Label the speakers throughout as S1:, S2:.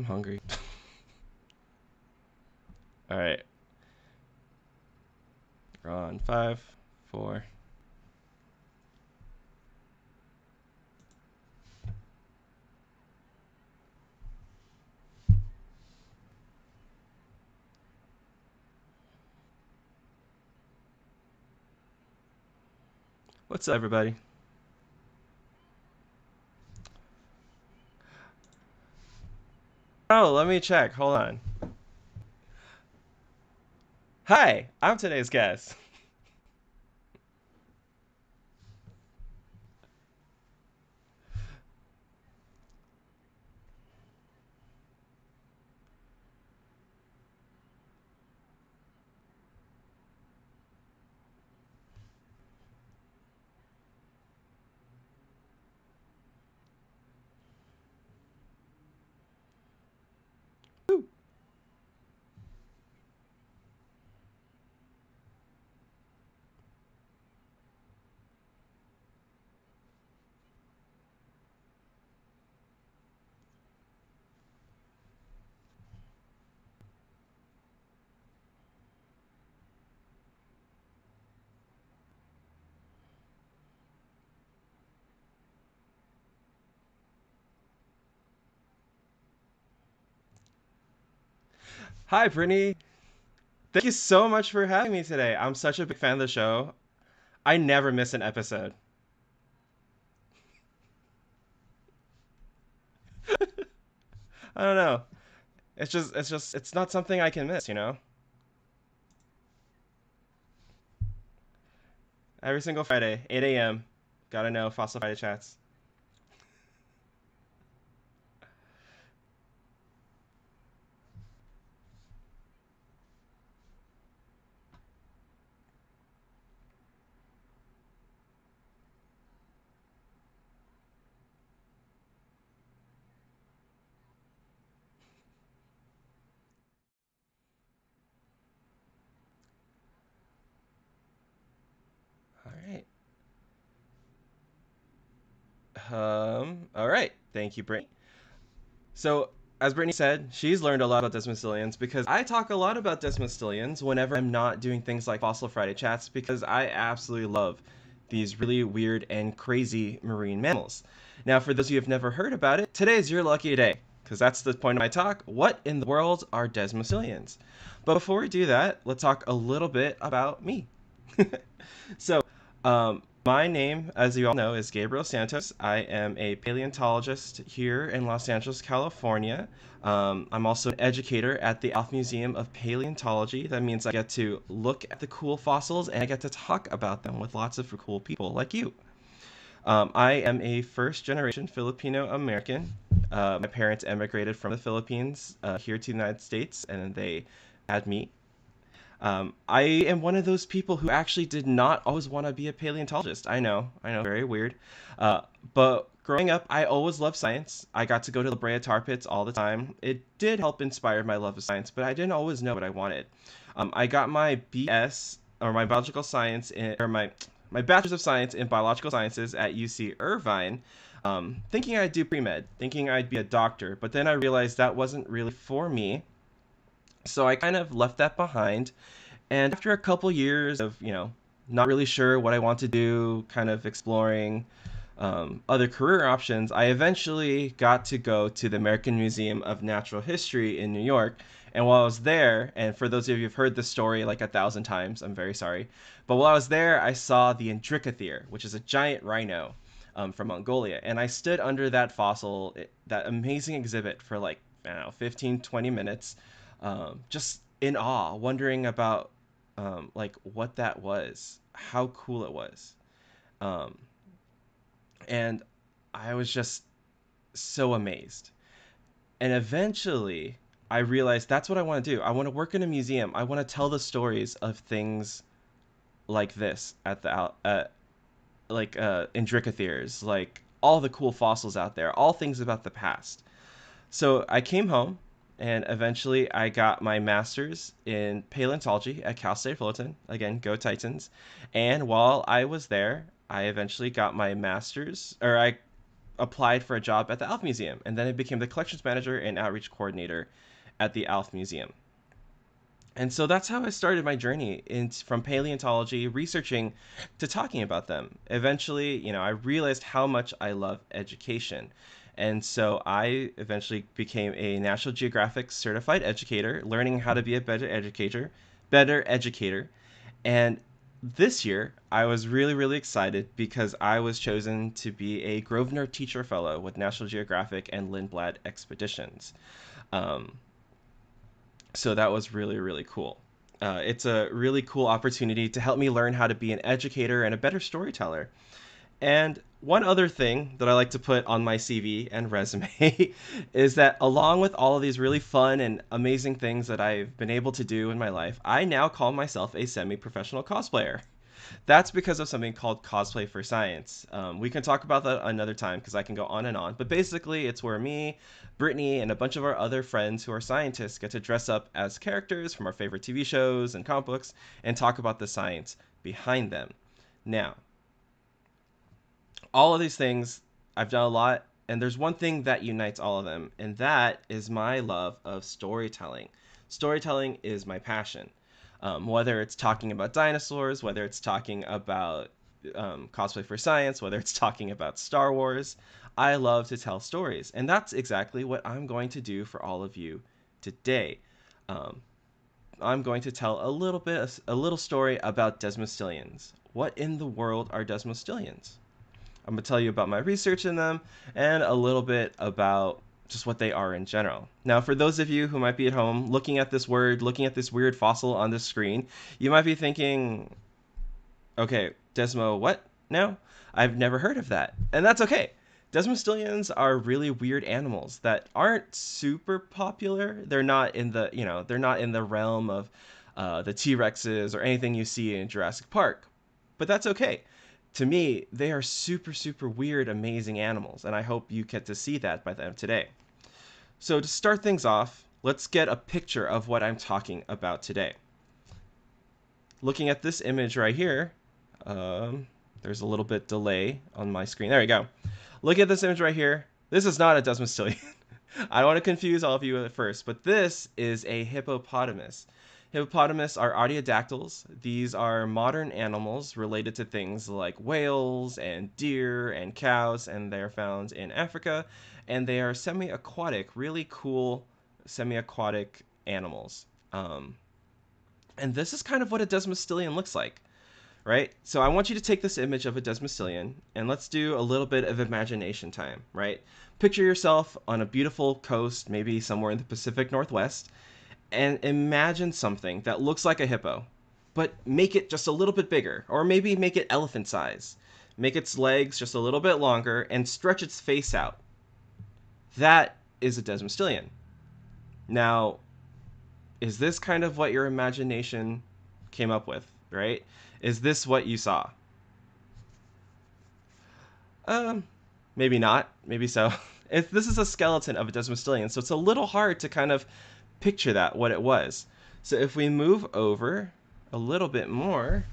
S1: I'm hungry. All right. We're on 5, 4. What's up, everybody? Oh, let me check. Hold on. Hi, I'm today's guest. Woo. Hi, Brittany. Thank you so much for having me today. I'm such a big fan of the show. I never miss an episode. I don't know. It's not something I can miss, you know? Every single Friday, 8 a.m. Gotta know Fossil Friday chats. All right. All right. Thank you, Brittany. So, as Brittany said, she's learned a lot about Desmostylians because I talk a lot about Desmostylians whenever I'm not doing things like Fossil Friday chats because I absolutely love these really weird and crazy marine mammals. Now, for those of you who have never heard about it, today is your lucky day because that's the point of my talk. What in the world are Desmostylians? But before we do that, let's talk a little bit about me. So, my name, as you all know, is Gabriel Santos. I am a paleontologist here in Los Angeles, California. I'm also an educator at the Alf Museum of Paleontology. That means I get to look at the cool fossils and I get to talk about them with lots of cool people like you. I am a first generation Filipino American. My parents emigrated from the Philippines here to the United States and they had me. I am one of those people who actually did not always want to be a paleontologist. I know, very weird. But growing up, I always loved science. I got to go to the Brea tar pits all the time. It did help inspire my love of science, but I didn't always know what I wanted. I got my BS or my biological science or my bachelor's of science in biological sciences at UC Irvine. Thinking I'd do pre-med, thinking I'd be a doctor, but then I realized that wasn't really for me. So I kind of left that behind. And after a couple years of, not really sure what I want to do, kind of exploring other career options, I eventually got to go to the American Museum of Natural History in New York. And while I was there, and for those of you who've heard this story like 1,000 times, I'm very sorry. But while I was there, I saw the Indricotherium, which is a giant rhino from Mongolia. And I stood under that fossil, that amazing exhibit for like, I don't know, 15, 20 minutes, just in awe, wondering about like what that was, how cool it was. Um, and I was just so amazed. And eventually, I realized that's what I want to do. I want to work in a museum. I want to tell the stories of things like this at the like Indricotheres, like all the cool fossils out there, all things about the past. So I came home and eventually I got my master's in paleontology at Cal State Fullerton. Again, go Titans. And while I was there, I eventually got my master's, or I applied for a job at the Alf Museum, and then I became the collections manager and outreach coordinator at the Alf Museum. And so that's how I started my journey from paleontology, researching, to talking about them. Eventually, I realized how much I love education. And so I eventually became a National Geographic certified educator, learning how to be a better educator. And this year, I was really, really excited because I was chosen to be a Grosvenor Teacher Fellow with National Geographic and Lindblad expeditions. Um, so that was really, really cool. It's a really cool opportunity to help me learn how to be an educator and a better storyteller. And one other thing that I like to put on my CV and resume is that along with all of these really fun and amazing things that I've been able to do in my life, I now call myself a semi-professional cosplayer. That's because of something called Cosplay for Science. We can talk about that another time because I can go on and on. But basically, it's where me, Brittany, and a bunch of our other friends who are scientists get to dress up as characters from our favorite TV shows and comic books and talk about the science behind them. Now, all of these things, I've done a lot, and there's one thing that unites all of them, and that is my love of storytelling. Storytelling is my passion. Whether it's talking about dinosaurs, whether it's talking about Cosplay for Science, whether it's talking about Star Wars, I love to tell stories. And that's exactly what I'm going to do for all of you today. Um, I'm going to tell a little story about Desmostylians. What in the world are Desmostylians? I'm going to tell you about my research in them and a little bit about just what they are in general. Now, for those of you who might be at home looking at this weird fossil on the screen, you might be thinking, okay, Desmo, what now? I've never heard of that. And that's okay. Desmostylians are really weird animals that aren't super popular. They're not in the realm of the T-Rexes or anything you see in Jurassic Park. But that's okay. To me, they are super, super weird, amazing animals, and I hope you get to see that by them today. So to start things off, let's get a picture of what I'm talking about today. Looking at this image right here, there's a little bit delay on my screen. There we go. Look at this image right here. This is not a Desmostylian. I don't want to confuse all of you at first, but this is a hippopotamus. Hippopotamus are artiodactyls. These are modern animals related to things like whales and deer and cows, and they're found in Africa. And they are semi-aquatic, really cool semi-aquatic animals. And this is kind of what a Desmostylian looks like, right? So I want you to take this image of a Desmostylian, and let's do a little bit of imagination time, right? Picture yourself on a beautiful coast, maybe somewhere in the Pacific Northwest, and imagine something that looks like a hippo, but make it just a little bit bigger, or maybe make it elephant size. Make its legs just a little bit longer and stretch its face out. That is a Desmostylian. Now, is this kind of what your imagination came up with, right? Is this what you saw? Maybe not, maybe so. This is a skeleton of a Desmostylian, so it's a little hard to kind of picture that, what it was. So if we move over a little bit more,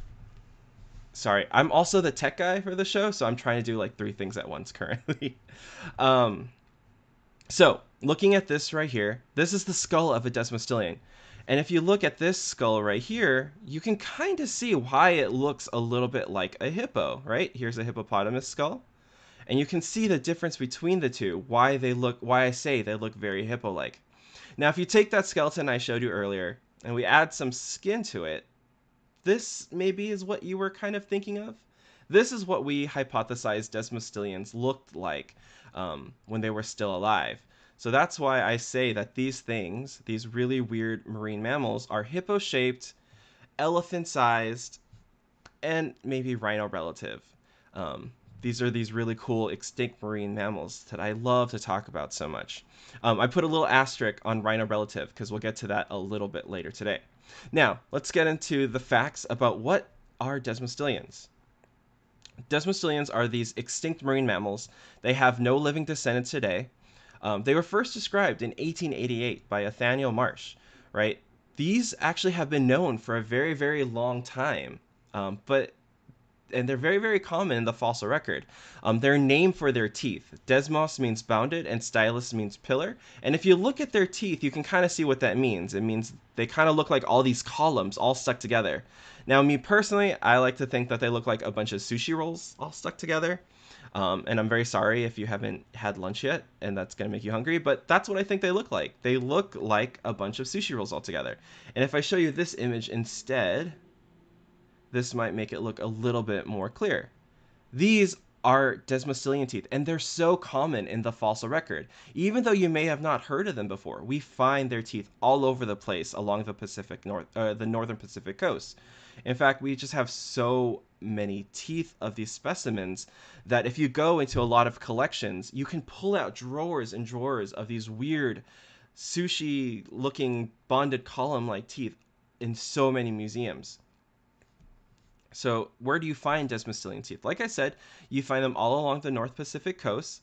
S1: sorry, I'm also the tech guy for the show, so I'm trying to do like 3 things at once currently. So looking at this right here, this is the skull of a Desmostylian. And if you look at this skull right here, you can kind of see why it looks a little bit like a hippo, right? Here's a hippopotamus skull. And you can see the difference between the two, why I say they look very hippo-like. Now, if you take that skeleton I showed you earlier and we add some skin to it, this maybe is what you were kind of thinking of. This is what we hypothesized Desmostylians looked like when they were still alive. So that's why I say that these things, these really weird marine mammals, are hippo-shaped, elephant-sized, and maybe rhino-relative. These are these really cool extinct marine mammals that I love to talk about so much. I put a little asterisk on rhino-relative because we'll get to that a little bit later today. Now, let's get into the facts about what are Desmostylians. Desmostylians are these extinct marine mammals. They have no living descendants today. They were first described in 1888 by Nathaniel Marsh, right? These actually have been known for a very, very long time, but and they're very, very common in the fossil record. They're named for their teeth. Desmos means bounded, and stylus means pillar. And if you look at their teeth, you can kind of see what that means. It means they kind of look like all these columns all stuck together. Now, me personally, I like to think that they look like a bunch of sushi rolls all stuck together. And I'm very sorry if you haven't had lunch yet, and that's going to make you hungry, but that's what I think they look like. They look like a bunch of sushi rolls all together. And if I show you this image instead, this might make it look a little bit more clear. These are Desmostylian teeth, and they're so common in the fossil record. Even though you may have not heard of them before, we find their teeth all over the place along the northern Pacific coast. In fact, we just have so many teeth of these specimens that if you go into a lot of collections, you can pull out drawers and drawers of these weird sushi-looking bonded column-like teeth in so many museums. So where do you find Desmostylian teeth? Like I said, you find them all along the North Pacific coast.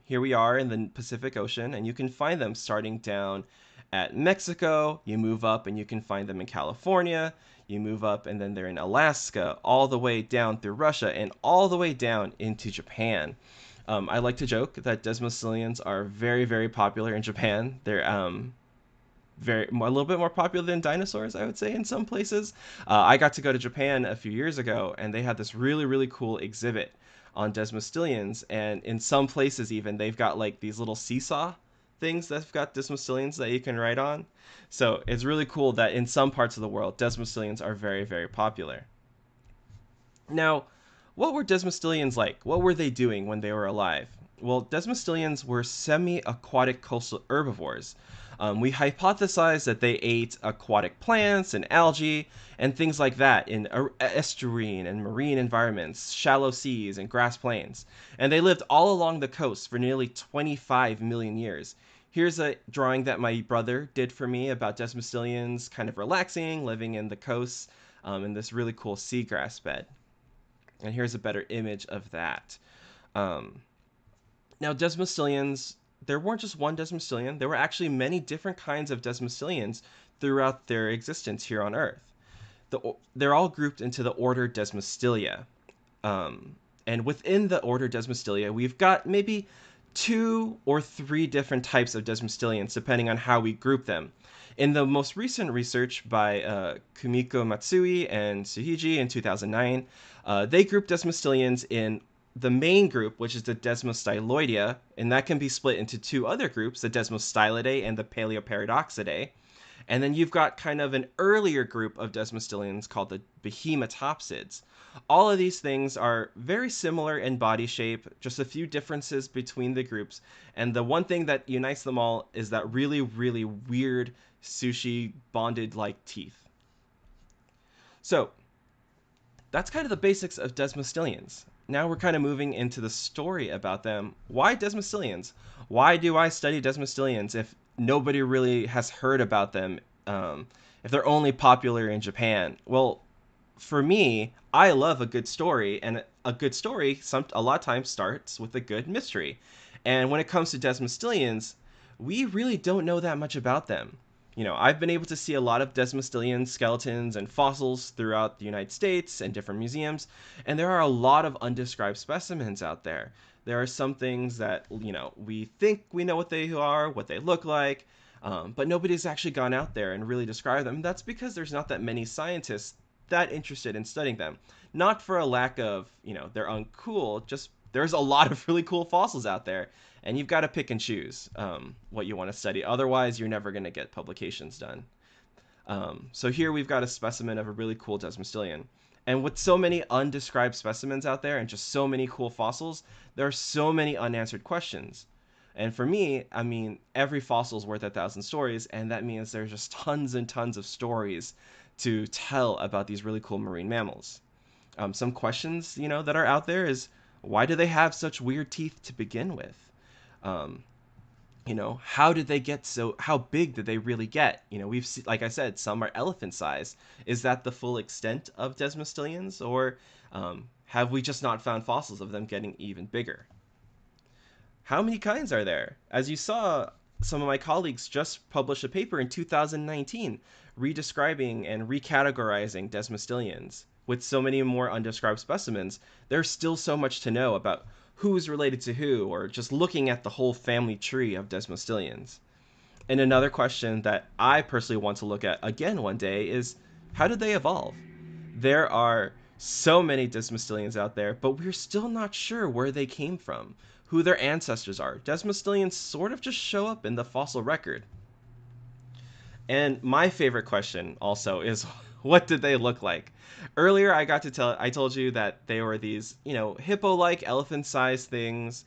S1: Here we are in the Pacific Ocean, and you can find them starting down at Mexico. You move up and you can find them in California. You move up and then they're in Alaska, all the way down through Russia, and all the way down into Japan. I like to joke that Desmostylians are very, very popular in Japan. They're a little bit more popular than dinosaurs, I would say, in some places. I got to go to Japan a few years ago, and they had this really, really cool exhibit on Desmostylians, and in some places even, they've got like these little seesaw things that've got Desmostylians that you can ride on. So it's really cool that in some parts of the world, Desmostylians are very, very popular. Now, what were Desmostylians like? What were they doing when they were alive? Well, Desmostylians were semi-aquatic coastal herbivores. We hypothesize that they ate aquatic plants and algae and things like that in estuarine and marine environments, shallow seas and grass plains. And they lived all along the coast for nearly 25 million years. Here's a drawing that my brother did for me about Desmostylians kind of relaxing, living in the coast in this really cool seagrass bed. And here's a better image of that. Now, Desmostylians, there weren't just one Desmostylian. There were actually many different kinds of Desmostylians throughout their existence here on Earth. They're all grouped into the order Desmostylia. And within the order Desmostylia, we've got maybe 2 or 3 different types of Desmostylians, depending on how we group them. In the most recent research by Kumiko Matsui and Suhiji in 2009, they grouped Desmostylians in the main group, which is the Desmostyloidea, and that can be split into 2 other groups, the Desmostylidae and the Paleoparadoxidae. And then you've got kind of an earlier group of Desmostylians called the Behematopsids. All of these things are very similar in body shape, just a few differences between the groups. And the one thing that unites them all is that really, really weird sushi bonded-like teeth. So that's kind of the basics of Desmostylians. Now we're kind of moving into the story about them. Why Desmostylians? Why do I study Desmostylians if nobody really has heard about them, if they're only popular in Japan? Well, for me, I love a good story, and a good story a lot of times starts with a good mystery. And when it comes to Desmostylians, we really don't know that much about them. You know, I've been able to see a lot of Desmostylian skeletons and fossils throughout the United States and different museums, and there are a lot of undescribed specimens out there. There are some things that, you know, we think we know what they are, what they look like, but nobody's actually gone out there and really described them. That's because there's not that many scientists that interested in studying them. Not for a lack of, you know, they're uncool, just there's a lot of really cool fossils out there, and you've got to pick and choose what you want to study. Otherwise, you're never going to get publications done. So here we've got a specimen of a really cool Desmostylian. And with so many undescribed specimens out there and just so many cool fossils, there are so many unanswered questions. And for me, I mean, every fossil is worth 1,000 stories, and that means there's just tons and tons of stories to tell about these really cool marine mammals. Some questions, you know, that are out there is, why do they have such weird teeth to begin with? You know, how big did they really get? You know, we've seen, like I said, some are elephant size. Is that the full extent of Desmostylians, or have we just not found fossils of them getting even bigger? How many kinds are there? As you saw, some of my colleagues just published a paper in 2019 redescribing and recategorizing Desmostylians. with so many more undescribed specimens, there's still so much to know about who's related to who, or just looking at the whole family tree of Desmostylians. And another question that I personally want to look at again one day is, how did they evolve? There are so many Desmostylians out there, but we're still not sure where they came from, who their ancestors are. Desmostylians sort of just show up in the fossil record. And my favorite question also is, what did they look like? Earlier I told you that they were these, hippo-like elephant-sized things,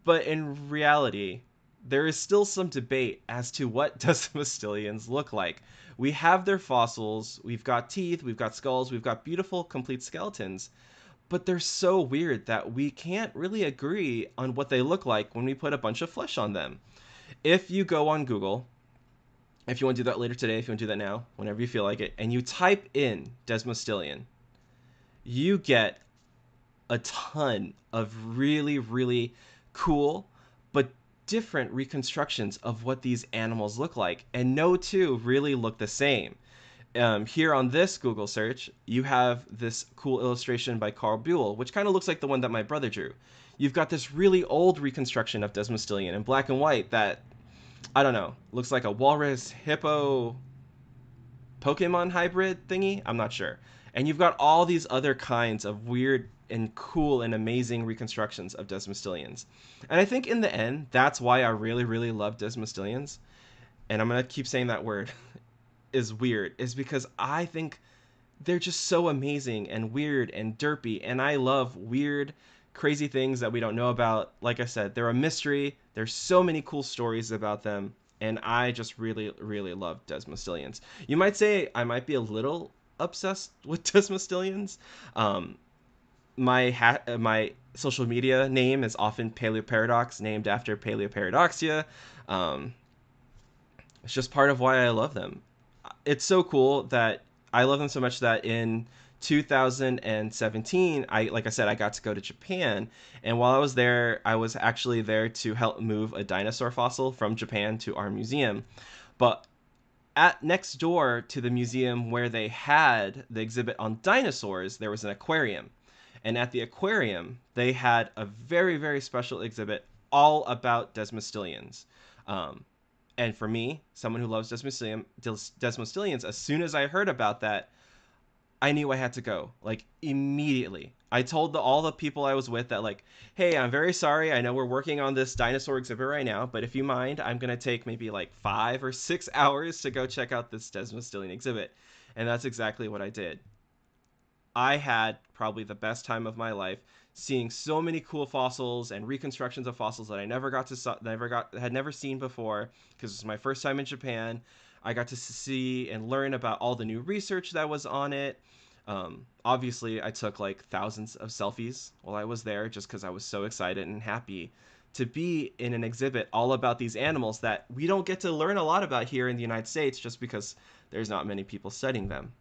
S1: but in reality, there is still some debate as to what Desmostylians look like. We have their fossils, we've got teeth, we've got skulls, we've got beautiful complete skeletons, but they're so weird that we can't really agree on what they look like when we put a bunch of flesh on them. If you go on Google, if you want to do that later today, if you want to do that now, whenever you feel like it, and you type in Desmostylian, you get a ton of really, really cool but different reconstructions of what these animals look like, and no two really look the same. Here on this Google search, you have this cool illustration by Carl Buell, which kind of looks like the one that my brother drew. You've got this really old reconstruction of Desmostylian in black and white that, I don't know, looks like a walrus hippo Pokemon hybrid thingy? I'm not sure. And you've got all these other kinds of weird and cool and amazing reconstructions of Desmostylians. And I think in the end, that's why I really, really love Desmostylians. And I'm going to keep saying that word, is weird, is because I think they're just so amazing and weird and derpy. And I love weird, crazy things that we don't know about. Like I said, they're a mystery. There's so many cool stories about them. And I just really, really love Desmostylians. You might say I might be a little obsessed with Desmostylians. My social media name is often Paleoparadox, named after Paleoparadoxia. It's just part of why I love them. It's so cool that I love them so much that in 2017, like I said, I got to go to Japan, and while I was there, I was actually there to help move a dinosaur fossil from Japan to our museum. But next door to the museum where they had the exhibit on dinosaurs, there was an aquarium. And at the aquarium, they had a very, very special exhibit all about Desmostylians. And for me, someone who loves Desmostylians, as soon as I heard about that, I knew I had to go, like, immediately. I told all the people I was with that, like, hey, I'm very sorry. I know we're working on this dinosaur exhibit right now, but if you mind, I'm going to take maybe like 5 or 6 hours to go check out this Desmostylian exhibit. And that's exactly what I did. I had probably the best time of my life, seeing so many cool fossils and reconstructions of fossils that I had never seen before, because it was my first time in Japan. I got to see and learn about all the new research that was on it. Obviously, I took like thousands of selfies while I was there, just because I was so excited and happy to be in an exhibit all about these animals that we don't get to learn a lot about here in the United States, just because there's not many people studying them.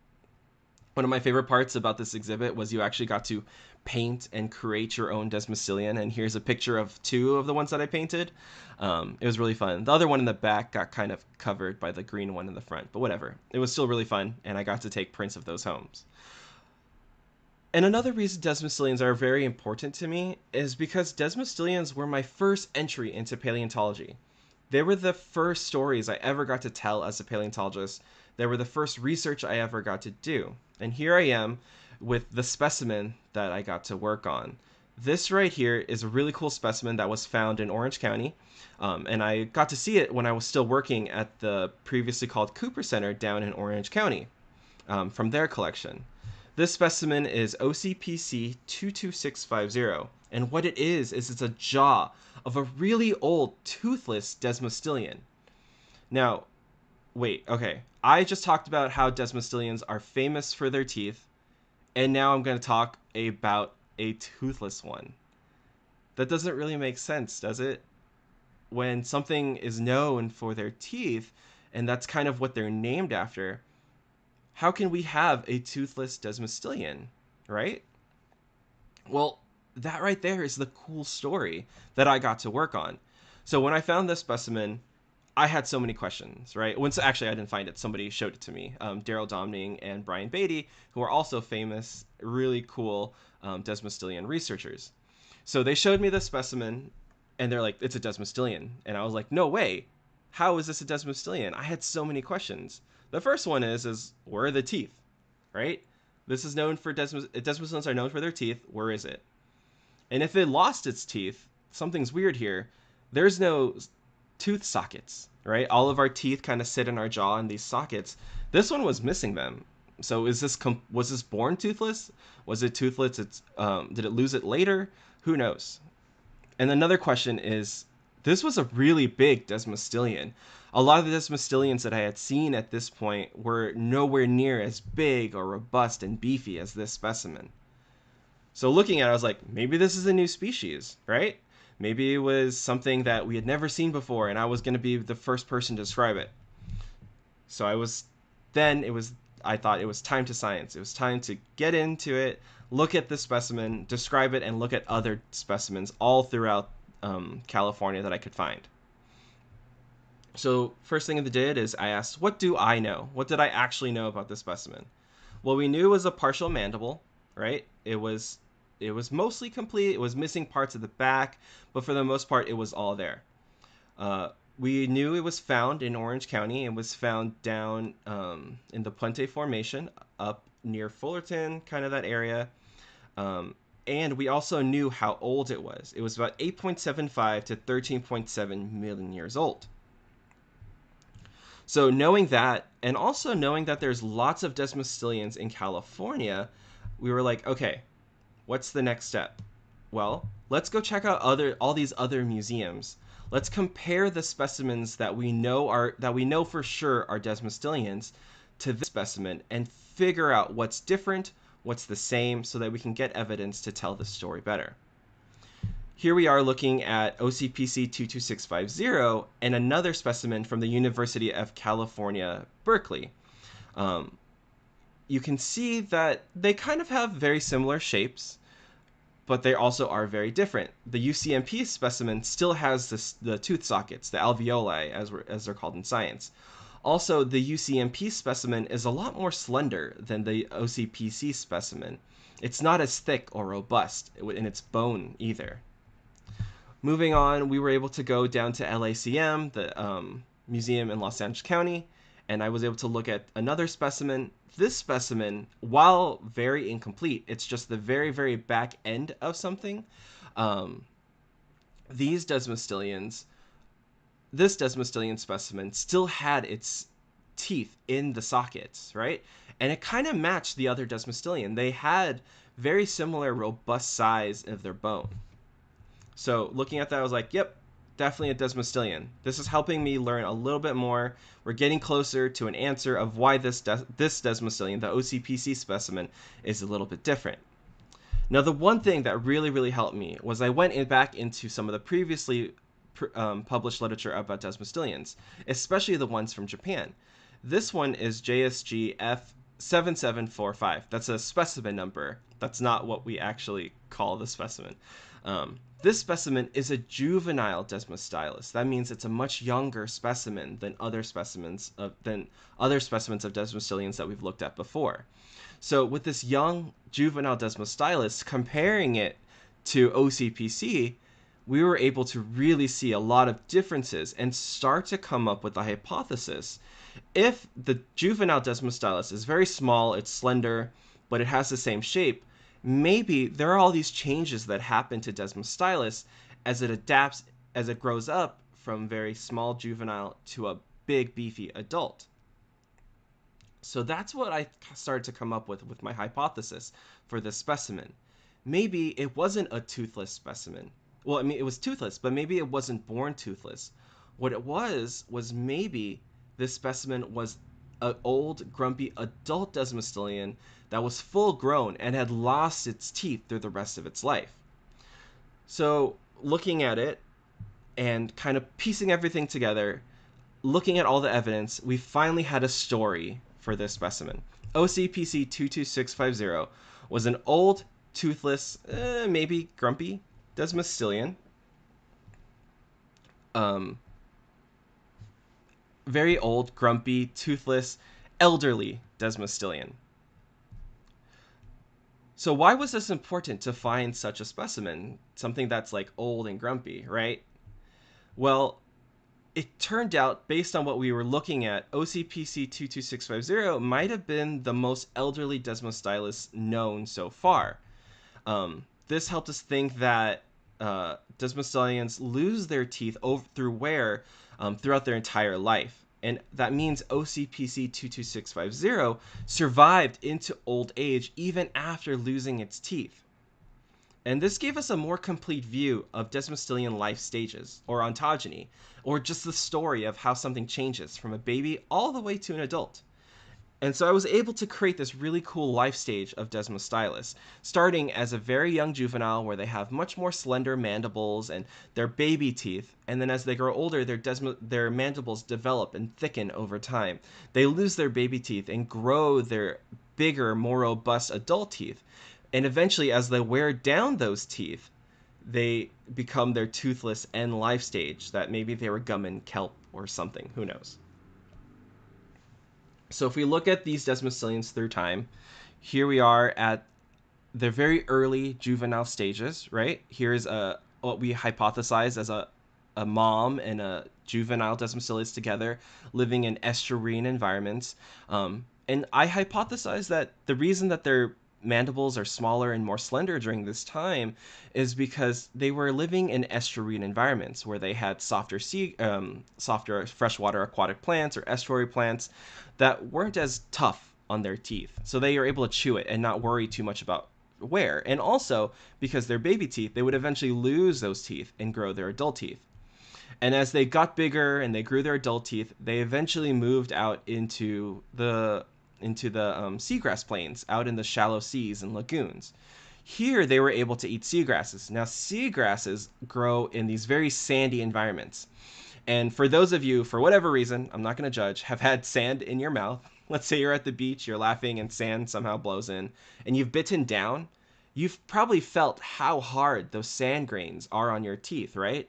S1: One of my favorite parts about this exhibit was you actually got to paint and create your own Desmostylian, and here's a picture of 2 of the ones that I painted. It was really fun. The other one in the back got kind of covered by the green one in the front, but whatever. It was still really fun, and I got to take prints of those homes. And another reason Desmostylians are very important to me is because Desmostylians were my first entry into paleontology. They were the first stories I ever got to tell as a paleontologist. They were the first research I ever got to do. And here I am with the specimen that I got to work on. This right here is a really cool specimen that was found in Orange County. And I got to see it when I was still working at the previously called Cooper Center down in Orange County, from their collection. This specimen is OCPC 22650. And what it is it's a jaw of a really old toothless Desmostylian. Now, wait, okay. I just talked about how Desmostylians are famous for their teeth, and now I'm going to talk about a toothless one. That doesn't really make sense, does it? When something is known for their teeth, and that's kind of what they're named after, how can we have a toothless Desmostylian, right? Well, that right there is the cool story that I got to work on. So when I found this specimen, I had so many questions, right? Once actually I didn't find it, somebody showed it to me. Daryl Domning and Brian Beatty, who are also famous, really cool Desmostylian researchers. So they showed me the specimen, and they're like, "It's a Desmostylian," and I was like, "No way! How is this a Desmostylian?" I had so many questions. The first one is where are the teeth, right? This is known for Desmostylians are known for their teeth. Where is it? And if it lost its teeth, something's weird here. There's no tooth sockets, right? All of our teeth kind of sit in our jaw in these sockets. This one was missing them. So was this born toothless? Was it toothless? Did it lose it later? Who knows? And another question is, this was a really big Desmostylian. A lot of the Desmostylians that I had seen at this point were nowhere near as big or robust and beefy as this specimen. So looking at it, I was like, maybe this is a new species, right? Maybe it was something that we had never seen before, and I was going to be the first person to describe it. So I thought it was time to science. It was time to get into it, look at the specimen, describe it, and look at other specimens all throughout California that I could find. So first thing I did is I asked, what do I know? What did I actually know about this specimen? Well, we knew it was a partial mandible, right? It was mostly complete. It was missing parts of the back, but for the most part, it was all there. We knew it was found in Orange County. It was found down in the Puente Formation up near Fullerton, kind of that area. And we also knew how old it was. It was about 8.75 to 13.7 million years old. So knowing that, and also knowing that there's lots of Desmostylians in California, we were like, okay, what's the next step? Well, let's go check out all these other museums. Let's compare the specimens that we know for sure are Desmostylians to this specimen and figure out what's different, what's the same, so that we can get evidence to tell the story better. Here we are looking at OCPC 22650 and another specimen from the University of California, Berkeley. You can see that they kind of have very similar shapes, but they also are very different. The UCMP specimen still has the tooth sockets, the alveoli, as they're called in science. Also, the UCMP specimen is a lot more slender than the OCPC specimen. It's not as thick or robust in its bone either. Moving on, we were able to go down to LACM, the museum in Los Angeles County, and I was able to look at another specimen. This specimen, while very incomplete, it's just the very, very back end of something. This Desmostylian specimen still had its teeth in the sockets, right? And it kind of matched the other Desmostylian. They had very similar robust size of their bone. So looking at that, I was like, yep, definitely a Desmostylian. This is helping me learn a little bit more. We're getting closer to an answer of why this Desmostylian, the OCPC specimen, is a little bit different. Now, the one thing that really, really helped me was I went back into some of the previously published literature about Desmostylians, especially the ones from Japan. This one is JSG F7745. That's a specimen number. That's not what we actually call the specimen. This specimen is a juvenile Desmostylus. That means it's a much younger specimen than other specimens of Desmostylians that we've looked at before. So with this young juvenile Desmostylus, comparing it to OCPC, we were able to really see a lot of differences and start to come up with a hypothesis. If the juvenile Desmostylus is very small, it's slender, but it has the same shape, maybe there are all these changes that happen to Desmostylus as it adapts, as it grows up from very small juvenile to a big beefy adult. So that's what I started to come up with my hypothesis for this specimen. Maybe it wasn't a toothless specimen. Well, I mean, it was toothless, but maybe it wasn't born toothless. What it was maybe this specimen was an old, grumpy adult Desmostylian that was full grown and had lost its teeth through the rest of its life. So looking at it and kind of piecing everything together, looking at all the evidence, we finally had a story for this specimen. OCPC 22650 was an old, toothless, maybe grumpy Desmostylian. very old, grumpy, toothless, elderly Desmostylian. So why was this important to find such a specimen? Something that's like old and grumpy, right? Well, it turned out, based on what we were looking at, OCPC 22650 might have been the most elderly Desmostylus known so far. This helped us think that Desmostylians lose their teeth through wear throughout their entire life. And that means OCPC 22650 survived into old age even after losing its teeth. And this gave us a more complete view of Desmostylian life stages, or ontogeny, or just the story of how something changes from a baby all the way to an adult. And so I was able to create this really cool life stage of Desmostylus, starting as a very young juvenile where they have much more slender mandibles and their baby teeth, and then as they grow older, their mandibles develop and thicken over time. They lose their baby teeth and grow their bigger, more robust adult teeth. And eventually, as they wear down those teeth, they become their toothless end life stage, that maybe they were gum and kelp or something, who knows. So if we look at these Desmostylians through time, here we are at the very early juvenile stages, right? Here's what we hypothesize as a mom and a juvenile Desmostylians together living in estuarine environments. And I hypothesize that the reason that their mandibles are smaller and more slender during this time is because they were living in estuarine environments where they had softer freshwater aquatic plants or estuary plants that weren't as tough on their teeth. So they are able to chew it and not worry too much about wear. And also, because they're baby teeth, they would eventually lose those teeth and grow their adult teeth. And as they got bigger and they grew their adult teeth, they eventually moved out into the Seagrass Plains, out in the shallow seas and lagoons. Here, they were able to eat seagrasses. Now, seagrasses grow in these very sandy environments. And for those of you, for whatever reason, I'm not going to judge, have had sand in your mouth, let's say you're at the beach, you're laughing and sand somehow blows in, and you've bitten down, you've probably felt how hard those sand grains are on your teeth, right?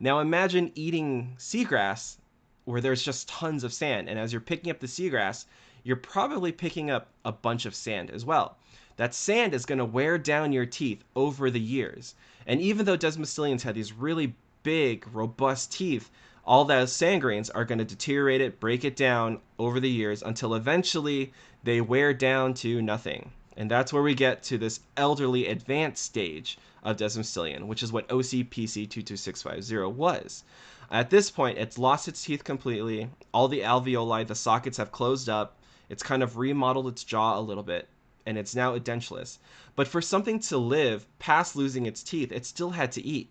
S1: Now imagine eating seagrass where there's just tons of sand, and as you're picking up the seagrass, you're probably picking up a bunch of sand as well. That sand is going to wear down your teeth over the years. And even though Desmostylians had these really big, robust teeth, all those sand grains are going to deteriorate it, break it down over the years until eventually they wear down to nothing. And that's where we get to this elderly advanced stage of Desmostylian, which is what OCPC 22650 was. At this point, it's lost its teeth completely. All the alveoli, the sockets have closed up. It's kind of remodeled its jaw a little bit, and it's now edentulous. But for something to live past losing its teeth, it still had to eat.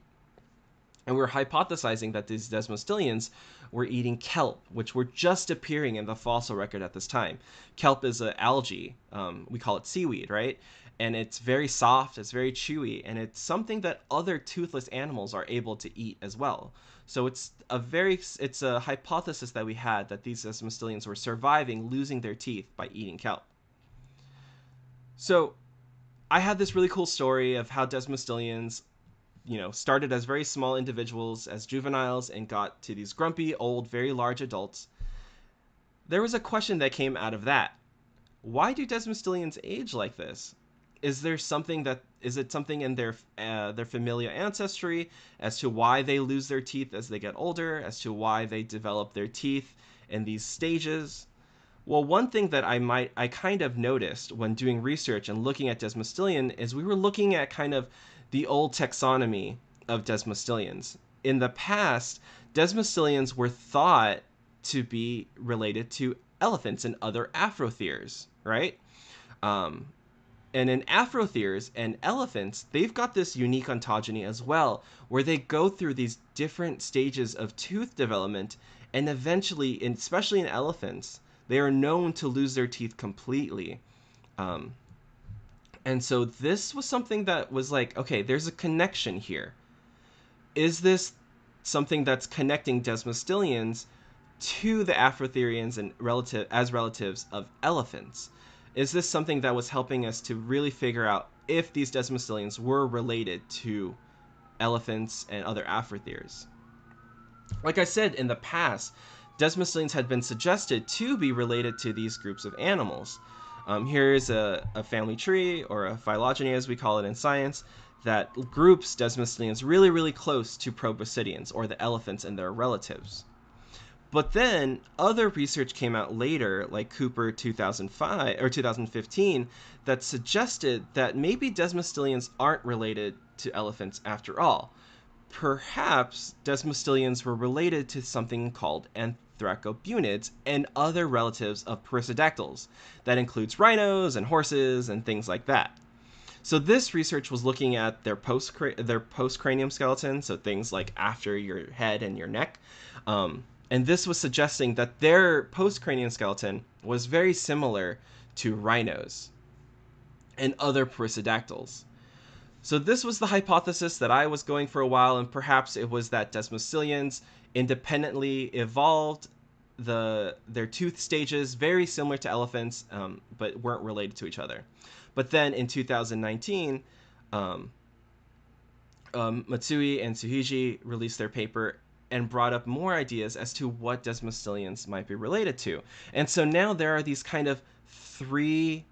S1: And we're hypothesizing that these Desmostylians were eating kelp, which were just appearing in the fossil record at this time. Kelp is an algae. We call it seaweed, right? And it's very soft, it's very chewy, and it's something that other toothless animals are able to eat as well. So it's a hypothesis that we had that these Desmostylians were surviving losing their teeth by eating kelp. So I had this really cool story of how Desmostylians, started as very small individuals, as juveniles, and got to these grumpy, old, very large adults. There was a question that came out of that. Why do Desmostylians age like this? Is it something in their familial ancestry as to why they lose their teeth as they get older, as to why they develop their teeth in these stages? Well, one thing that I kind of noticed when doing research and looking at Desmostylian is we were looking at kind of the old taxonomy of Desmostylians. In the past, Desmostylians were thought to be related to elephants and other afrotheres, right? And in afrotheres and elephants, they've got this unique ontogeny as well, where they go through these different stages of tooth development, and eventually, especially in elephants, they are known to lose their teeth completely. And so this was something that was like, okay, there's a connection here. Is this something that's connecting Desmostylians to the Afrotherians and relatives of elephants? Is this something that was helping us to really figure out if these Desmostylians were related to elephants and other Afrotheres? Like I said, in the past, Desmostylians had been suggested to be related to these groups of animals. Here's a family tree, or a phylogeny as we call it in science, that groups Desmostylians really, really close to proboscideans, or the elephants and their relatives. But then other research came out later, like Cooper 2005 or 2015, that suggested that maybe Desmostylians aren't related to elephants after all. Perhaps Desmostylians were related to something called anthracobunids and other relatives of perissodactyls. That includes rhinos and horses and things like that. So this research was looking at their post-cranium skeleton, so things like after your head and your neck. And this was suggesting that their post-cranium skeleton was very similar to rhinos and other perissodactyls. So this was the hypothesis that I was going for a while, and perhaps it was that Desmostylians independently evolved their tooth stages very similar to elephants, but weren't related to each other. But then in 2019, Matsui and Tsuhiji released their paper and brought up more ideas as to what Desmostylians might be related to. And so now there are these kind of three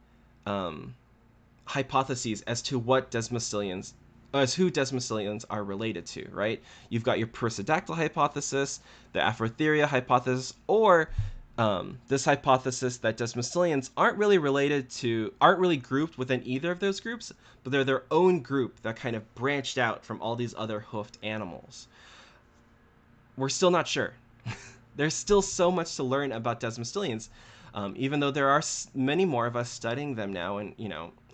S1: hypotheses as to what Desmostylians, as who Desmostylians are related to, right? You've got your perissodactyl hypothesis, the Afrotheria hypothesis, or this hypothesis that Desmostylians aren't really grouped within either of those groups, but they're their own group that kind of branched out from all these other hoofed animals. We're still not sure. There's still so much to learn about Desmostylians, even though there are many more of us studying them now, and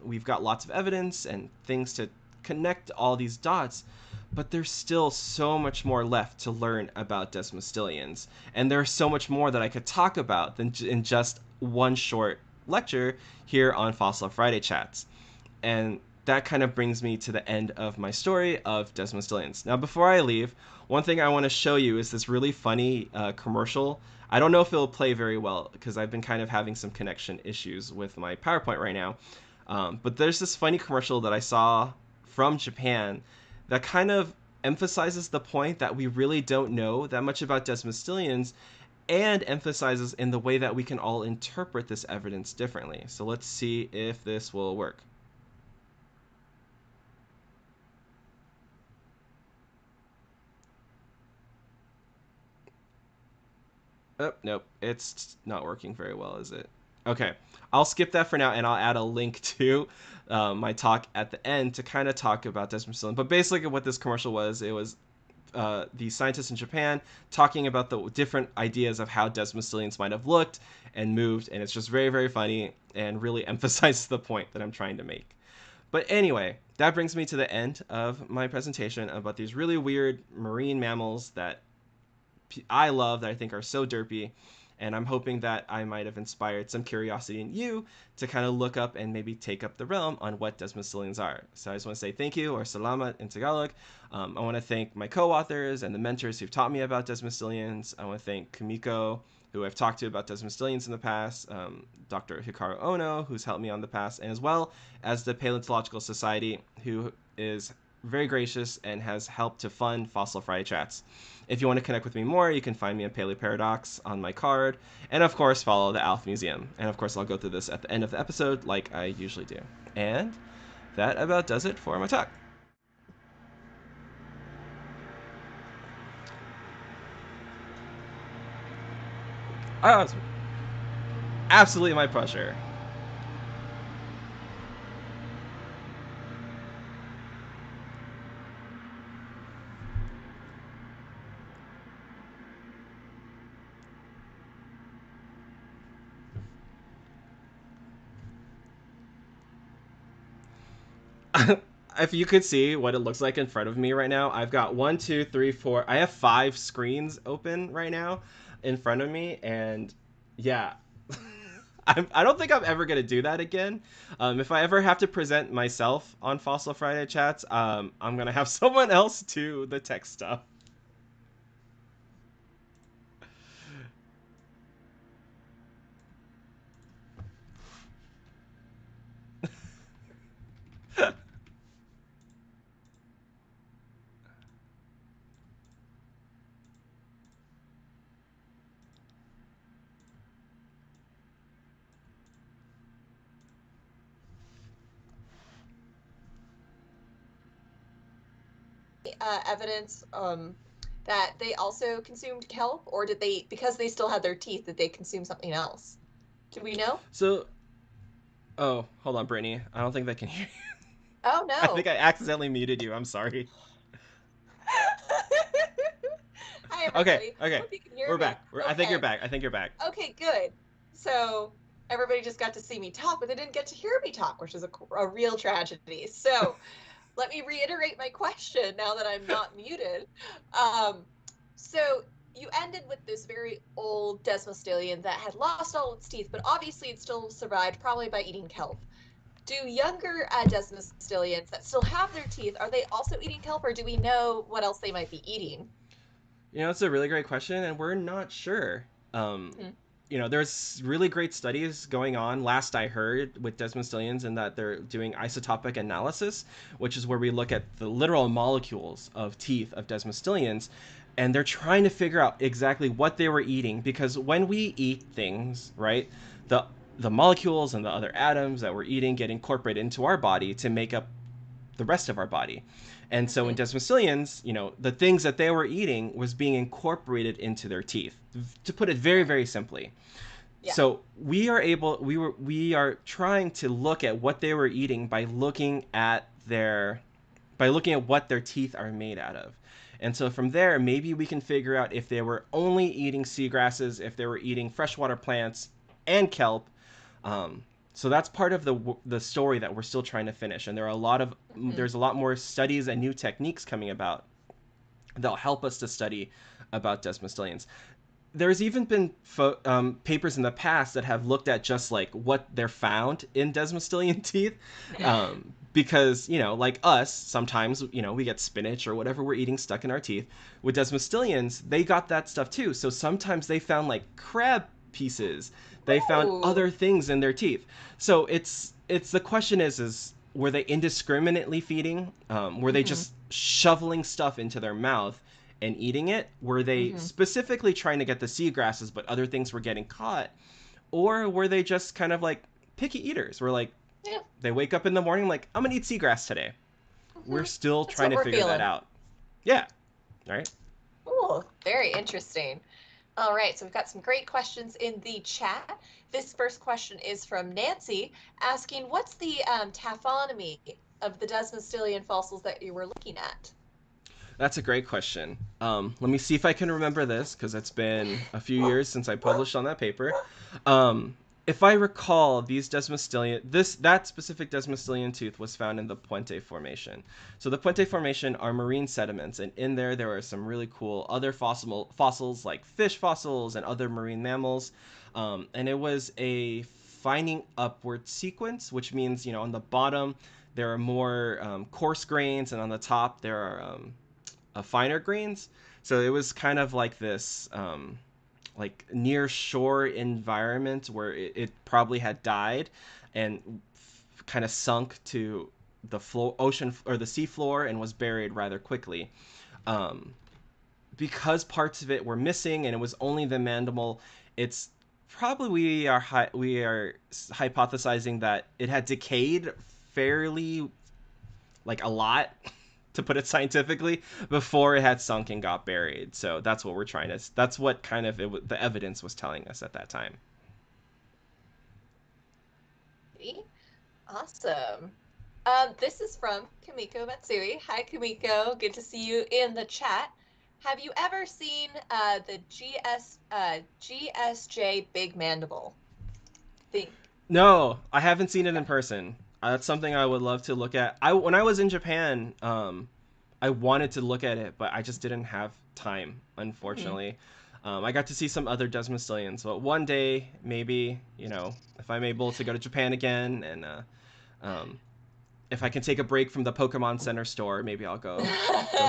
S1: we've got lots of evidence and things to connect all these dots, but there's still so much more left to learn about Desmostylians, and there's so much more that I could talk about than in just one short lecture here on Fossil Friday Chats. And that kind of brings me to the end of my story of Desmostylians. Now, before I leave, one thing I want to show you is this really funny commercial. I don't know if it'll play very well because I've been kind of having some connection issues with my PowerPoint right now. But there's this funny commercial that I saw from Japan that kind of emphasizes the point that we really don't know that much about Desmostylians, and emphasizes in the way that we can all interpret this evidence differently. So let's see if this will work. Oh, nope, it's not working very well, is it? Okay, I'll skip that for now, and I'll add a link to my talk at the end to kind of talk about Desmostylian. But basically what this commercial was, it was the scientists in Japan talking about the different ideas of how Desmostylians might have looked and moved, and it's just very, very funny and really emphasizes the point that I'm trying to make. But anyway, that brings me to the end of my presentation about these really weird marine mammals that I love, that I think are so derpy, and I'm hoping that I might have inspired some curiosity in you to kind of look up and maybe take up the realm on what Desmostylians are. So I just want to say thank you, or salamat in Tagalog. I want to thank my co-authors and the mentors who've taught me about Desmostylians. I want to thank Kumiko, who I've talked to about Desmostylians in the past, Dr. Hikaru Ono, who's helped me on the past, and as well as the Paleontological Society, who is very gracious and has helped to fund Fossil Friday Chats. If you want to connect with me more, you can find me on Paleo Paradox on my card, and of course follow the Alf Museum. And of course I'll go through this at the end of the episode like I usually do. And that about does it for my talk. Oh, it's absolutely my pleasure. If you could see what it looks like in front of me right now, I've got 1, 2, 3, 4. I have 5 screens open right now in front of me, and yeah, I don't think I'm ever gonna do that again. If I ever have to present myself on Fossil Friday Chats, I'm gonna have someone else do the tech stuff.
S2: evidence that they also consumed kelp, or did they, because they still had their teeth, did they consume something else? Do we know?
S1: So, oh, hold on, Brittany. I don't think they can hear you.
S2: Oh
S1: I think
S2: no.
S1: I accidentally muted you. I'm sorry.
S2: Hi
S1: Okay,
S2: everybody.
S1: okay.
S2: Hope you can hear
S1: We're
S2: me.
S1: back. I think you're
S2: Okay.
S1: back. I think you're back.
S2: Okay, good. So everybody just got to see me talk, but they didn't get to hear me talk, which is a real tragedy. So let me reiterate my question now that I'm not muted. Um, so you ended with this very old Desmostylian that had lost all its teeth, but obviously it still survived, probably by eating kelp. Do younger Desmostylians that still have their teeth, are they also eating kelp, or do we know what else they might be eating?
S1: You know, it's a really great question, and we're not sure. Um,
S2: Hmm.
S1: there's really great studies going on, last I heard, with Desmostylians, in that they're doing isotopic analysis, which is where we look at the literal molecules of teeth of Desmostylians, and they're trying to figure out exactly what they were eating, because when we eat things, right, the the molecules and the other atoms that we're eating get incorporated into our body to make up the rest of our body. And so in
S2: Hmm.
S1: Desmostylians, the things that they were eating was being incorporated into their teeth. To put it very, very simply.
S2: Yeah.
S1: So we are trying to look at what they were eating by looking at what their teeth are made out of. And so from there, maybe we can figure out if they were only eating seagrasses, if they were eating freshwater plants and kelp. Um, so that's part of the story that we're still trying to finish. And
S2: Hmm.
S1: there's a lot more studies and new techniques coming about that'll help us to study about Desmostylians. There's even been papers in the past that have looked at just like what they're found in Desmostylian teeth, because like us, sometimes we get spinach or whatever we're eating stuck in our teeth. With Desmostylians, they got that stuff too. So sometimes they found like crab pieces. They found
S2: Ooh.
S1: other things in their teeth. So it's the question is were they indiscriminately feeding? Were they
S2: Hmm.
S1: just shoveling stuff into their mouth and eating it? Were they
S2: Hmm.
S1: specifically trying to get the seagrasses, but other things were getting caught? Or were they just kind of like picky eaters? Were like,
S2: Yeah.
S1: they wake up in the morning like, I'm gonna eat seagrass today. We're
S2: Hmm.
S1: still
S2: That's
S1: trying
S2: what
S1: to
S2: we're
S1: figure that
S2: feeling.
S1: out. Yeah. All right.
S2: Ooh, very interesting. All right, so we've got some great questions in the chat. This first question is from Nancy asking, what's the taphonomy of the Desmostylian fossils that you were looking at?
S1: That's a great question. Let me see if I can remember this because it's been a few years since I published on that paper. Um, if I recall, that specific Desmostylian tooth was found in the Puente Formation. So the Puente Formation are marine sediments, and in there are some really cool other fossils like fish fossils and other marine mammals. And it was a finding upward sequence, which means on the bottom there are more coarse grains, and on the top there are finer grains. So it was kind of like this like near shore environment where it probably had died and kind of sunk to the ocean or the sea floor and was buried rather quickly. Um, because parts of it were missing and it was only the mandible, it's probably we are hypothesizing that it had decayed fairly like a lot to put it scientifically before it had sunk and got buried. So that's what kind of the evidence was telling us at that time.
S2: Awesome. This is from Kamiko Matsui. Hi, Kamiko. Good to see you in the chat. Have you ever seen the GSJ Big Mandible? Think.
S1: No, I haven't seen it in
S2: Okay.
S1: person. That's something I would love to look at. When I was in Japan, I wanted to look at it, but I just didn't have time,
S2: Hmm.
S1: unfortunately. I got to see some other Desmostylians, but one day, maybe, if I'm able to go to Japan again, and um, if I can take a break from the Pokemon Center store, maybe I'll go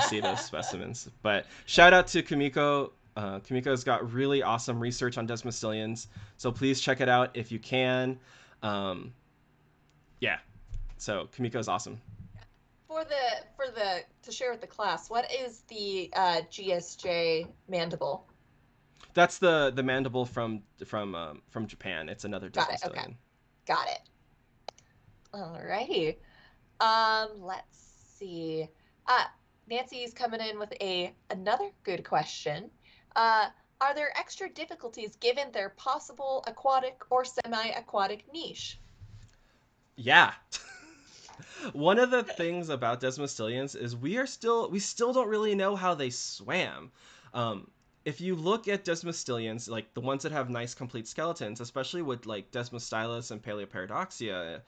S1: see those specimens. But shout out to Kamiko. Kamiko's got really awesome research on Desmostylians, so please check it out if you can. Um, yeah, so Kamiko's awesome.
S2: For the to share with the class, what is the GSJ mandible?
S1: That's the mandible from Japan. It's another
S2: Got it. Okay.
S1: Desmostylian.
S2: Got it. All righty. Let's see. Nancy's coming in with another good question. Are there extra difficulties given their possible aquatic or semi-aquatic niche?
S1: Yeah. One of the things about Desmostylians is we still don't really know how they swam. Um, if you look at Desmostylians, like the ones that have nice complete skeletons, especially with like Desmostylus and Paleoparadoxia,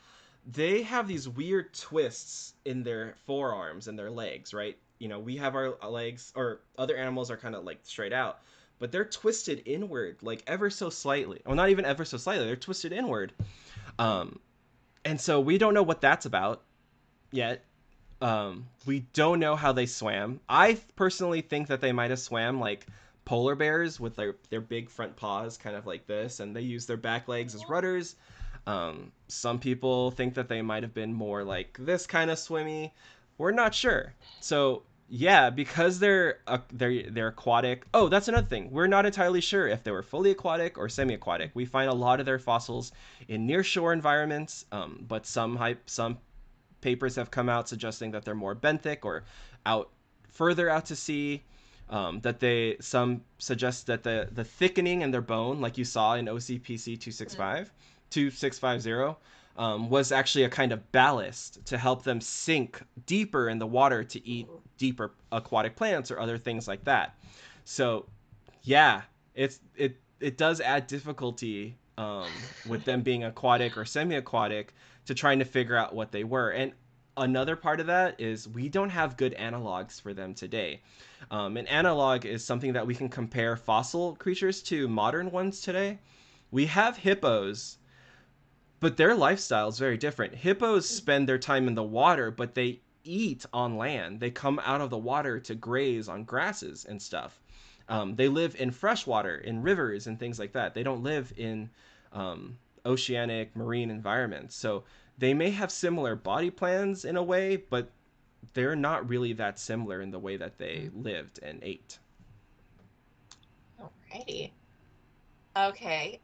S1: they have these weird twists in their forearms and their legs, right? You know, we have our legs, or other animals are kind of like straight out, but they're twisted inward, like ever so slightly. Well, not even ever so slightly, they're twisted inward. Um, and so we don't know what that's about yet. We don't know how they swam. I personally think that they might have swam like polar bears with their big front paws, kind of like this, and they use their back legs as rudders. Some people think that they might have been more like this kind of swimmy. We're not sure. So yeah, because they're aquatic. Oh, that's another thing. We're not entirely sure if they were fully aquatic or semi-aquatic. We find a lot of their fossils in near-shore environments, but some papers have come out suggesting that they're more benthic or out further out to sea. Some suggest that the thickening in their bone, like you saw in OCPC 2650, was actually a kind of ballast to help them sink deeper in the water to eat deeper aquatic plants or other things like that. So, yeah, it does add difficulty with them being aquatic or semi-aquatic to trying to figure out what they were. And another part of that is we don't have good analogs for them today. An analog is something that we can compare fossil creatures to modern ones today. We have hippos, but their lifestyle is very different. Hippos spend their time in the water, but they eat on land. They come out of the water to graze on grasses and stuff. They live in freshwater, in rivers and things like that. They don't live in oceanic marine environments. So they may have similar body plans in a way, but they're not really that similar in the way that they lived and ate.
S2: Alrighty. Okay.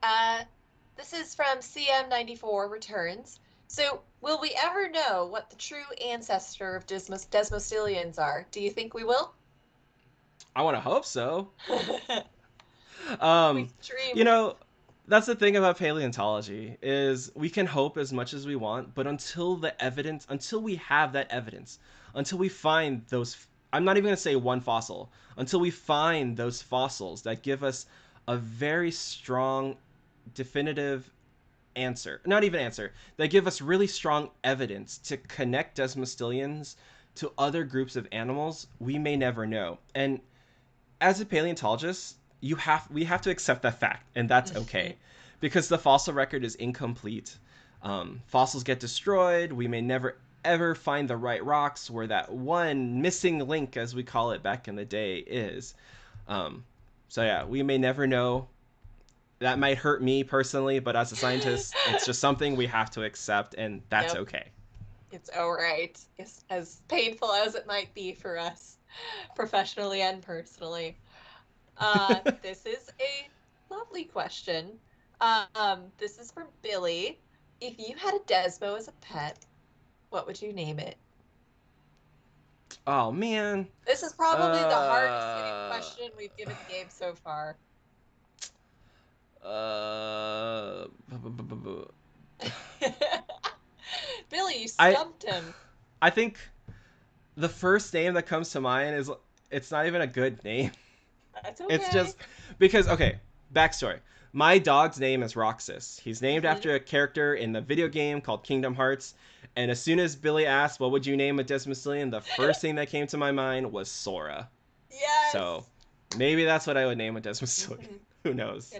S2: This is from CM94 Returns. So, will we ever know what the true ancestor of Desmostylians are? Do you think we will?
S1: I want to hope so.
S2: We dream.
S1: You know, that's the thing about paleontology is we can hope as much as we want, but until we have that evidence, until we find those, I'm not even going to say one fossil, until we find those fossils that give us a very strong, definitive answer, not even answer, they give us really strong evidence to connect Desmostylians to other groups of animals, we may never know. And as a paleontologist, we have to accept that fact, and that's okay, because the fossil record is incomplete. Fossils get destroyed. We may never ever find the right rocks where that one missing link, as we call it back in the day, is. So yeah, we may never know. That might hurt me personally, but as a scientist, it's just something we have to accept, and that's okay.
S2: It's all right. It's as painful as it might be for us, professionally and personally. This is a lovely question. This is from Billy. If you had a Desmo as a pet, what would you name it?
S1: Oh man.
S2: This is probably the hardest hitting question we've given the game so far. Billy, you stumped him.
S1: I think the first name that comes to mind is, it's not even a good name.
S2: That's okay.
S1: It's just because, okay, backstory. My dog's name is Roxas. He's named after a character in the video game called Kingdom Hearts. And as soon as Billy asked, what would you name a Desmostylian, the first thing that came to my mind was Sora.
S2: Yes.
S1: So maybe that's what I would name a Desmostylian. Who knows?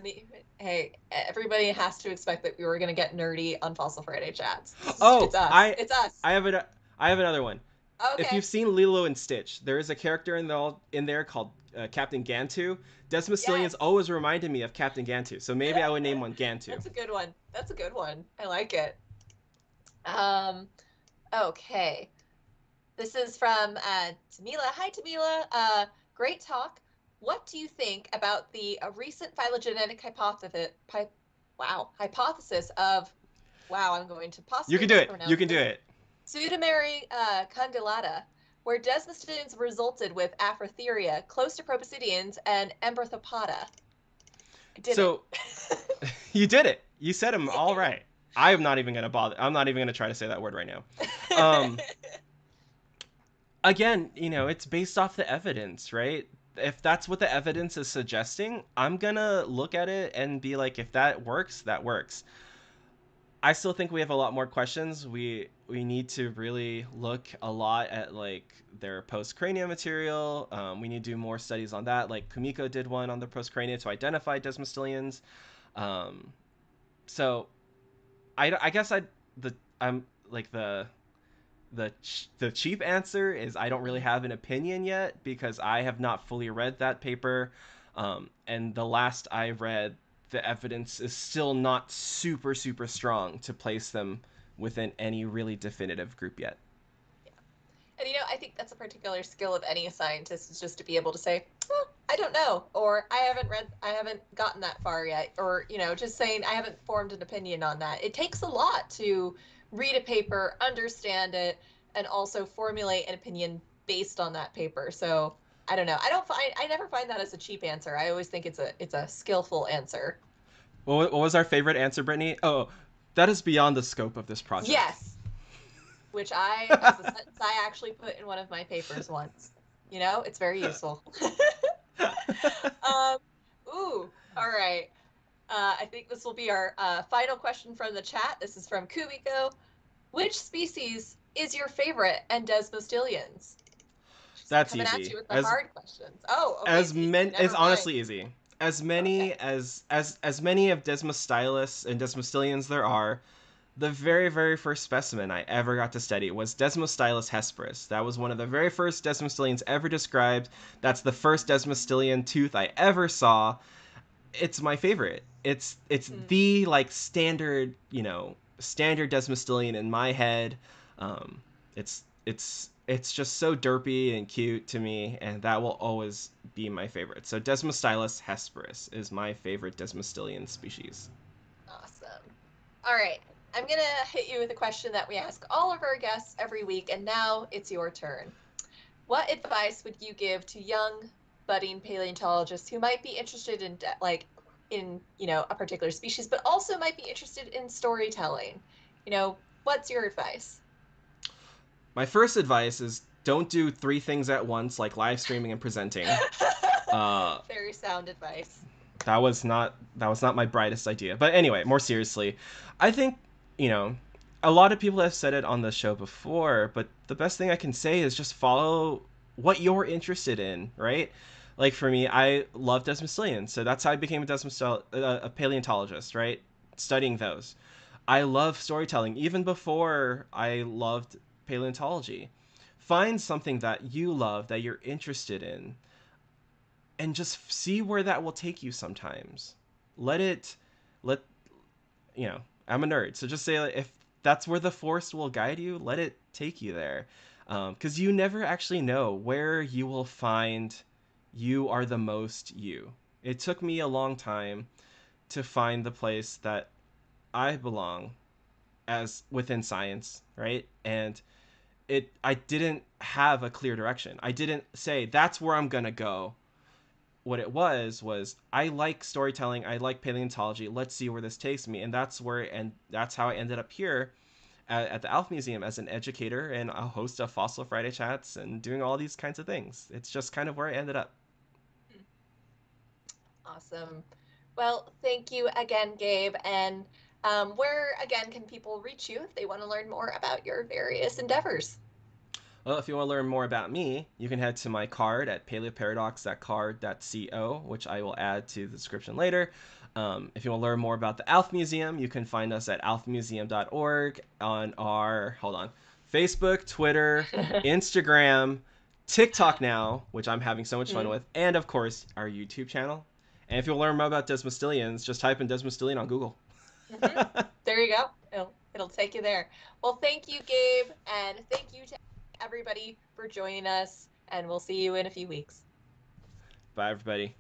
S2: Hey, everybody has to expect that we were going to get nerdy on Fossil Friday chats. It's
S1: us.
S2: It's us.
S1: I have another one.
S2: Okay.
S1: If you've seen Lilo and Stitch, there is a character in there called Captain Gantu. Desmostylians always reminded me of Captain Gantu, so maybe I would name one Gantu.
S2: That's a good one. That's a good one. I like it. Okay. This is from Tamila. Hi, Tamila. Great talk. What do you think about the recent phylogenetic hypothesis of, I'm going to possibly
S1: You can do it. You can do it.
S2: Pseudomary condyllata, where Desmostylians resulted with Afrotheria, close to Proboscideans, and Embrythopoda. I did
S1: So
S2: it.
S1: you did it. You said them all right. I'm not even gonna bother. I'm not even gonna try to say that word right now. Again, it's based off the evidence, right? If that's what the evidence is suggesting, I'm gonna look at it and be like, if that works, that works. I still think we have a lot more questions. We need to really look a lot at like their postcrania material. We need to do more studies on that. Like Kumiko did one on the postcrania to identify Desmostylians. Um, so I guess I'm like the cheap answer is I don't really have an opinion yet because I have not fully read that paper, and the last I read, the evidence is still not super strong to place them within any really definitive group yet.
S2: Yeah. And I think that's a particular skill of any scientist, is just to be able to say, oh, I don't know, or I haven't gotten that far yet, or just saying I haven't formed an opinion on that. It takes a lot to read a paper, understand it, and also formulate an opinion based on that paper. So I don't know. I never find that as a cheap answer. I always think it's a skillful answer.
S1: What was our favorite answer, Brittany? Oh, that is beyond the scope of this project.
S2: Yes, which is a sentence I actually put in one of my papers once. It's very useful. um, ooh, all right. I think this will be our final question from the chat. This is from Kumiko. Which species is your favorite and Desmostylians? She's
S1: That's
S2: coming
S1: easy.
S2: at you with the hard questions. Oh, okay.
S1: As many,
S2: Never
S1: it's
S2: mind.
S1: honestly easy. As many
S2: Okay.
S1: as many of Desmostylists and Desmostylians there are, the very first specimen I ever got to study was Desmostylus hesperus. That was one of the very first Desmostylians ever described. That's the first Desmostylian tooth I ever saw. It's my favorite. It's the like standard Desmostylian in my head. Um, it's just so derpy and cute to me, and that will always be my favorite. So Desmostylus hesperus is my favorite Desmostylian species.
S2: Awesome. All right. I'm going to hit you with a question that we ask all of our guests every week, and now it's your turn. What advice would you give to young budding paleontologists who might be interested in a particular species, but also might be interested in storytelling? What's your advice?
S1: My first advice is don't do three things at once, like live streaming and presenting.
S2: Very sound advice.
S1: That was not my brightest idea. But anyway, more seriously, I think, a lot of people have said it on the show before, but the best thing I can say is just follow what you're interested in, right? Like for me, I love Desmostylians, so that's how I became a paleontologist, right? Studying those. I love storytelling even before I loved paleontology. Find something that you love, that you're interested in, and just see where that will take you sometimes. Let it, let, I'm a nerd. So just say if that's where the force will guide you, let it take you there. Because you never actually know where you will find you are the most you. It took me a long time to find the place that I belong as within science, right? And I didn't have a clear direction. I didn't say that's where I'm gonna go. What it was I like storytelling, I like paleontology, let's see where this takes me. And that's how I ended up here at the Alf Museum as an educator and a host of Fossil Friday chats and doing all these kinds of things. It's just kind of where I ended up.
S2: Awesome. Well, thank you again, Gabe. And where, again, can people reach you if they want to learn more about your various endeavors?
S1: Well, if you want to learn more about me, you can head to my card at paleoparadox.card.co, which I will add to the description later. If you want to learn more about the Alf Museum, you can find us at alfmuseum.org on our, Facebook, Twitter, Instagram, TikTok now, which I'm having so much fun with, and of course, our YouTube channel. And if you want to learn more about Desmostylians, just type in Desmostylian on Google.
S2: There you go. It'll take you there. Well, thank you, Gabe, and thank you to everybody for joining us, and we'll see you in a few weeks.
S1: Bye, everybody.